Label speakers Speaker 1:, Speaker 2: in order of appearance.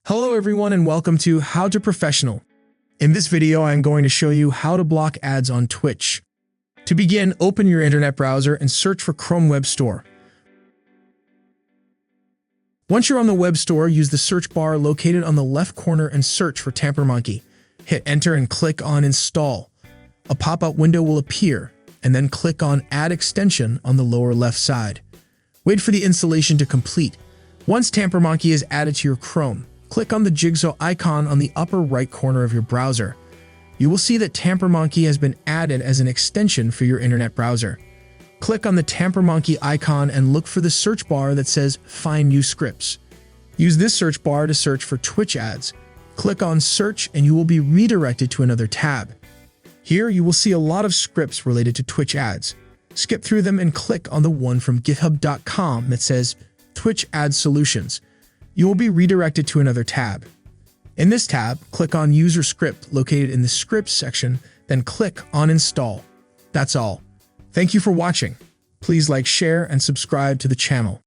Speaker 1: Hello everyone and welcome to How to Professional. In this video, I am going to show you how to block ads on Twitch. To begin, open your internet browser and search for Chrome Web Store. Once you're on the web store, use the search bar located on the left corner and search for TamperMonkey. Hit enter and click on Install. A pop-up window will appear, and then click on Add Extension on the lower left side. Wait for the installation to complete. Once TamperMonkey is added to your Chrome, click on the jigsaw icon on the upper right corner of your browser. You will see that TamperMonkey has been added as an extension for your internet browser. Click on the TamperMonkey icon and look for the search bar that says Find New Scripts. Use this search bar to search for Twitch ads. Click on Search and you will be redirected to another tab. Here you will see a lot of scripts related to Twitch ads. Skip through them and click on the one from github.com that says Twitch Ad Solutions. You will be redirected to another tab. In this tab, click on User Script located in the Scripts section, then click on Install. That's all. Thank you for watching. Please like, share, and subscribe to the channel.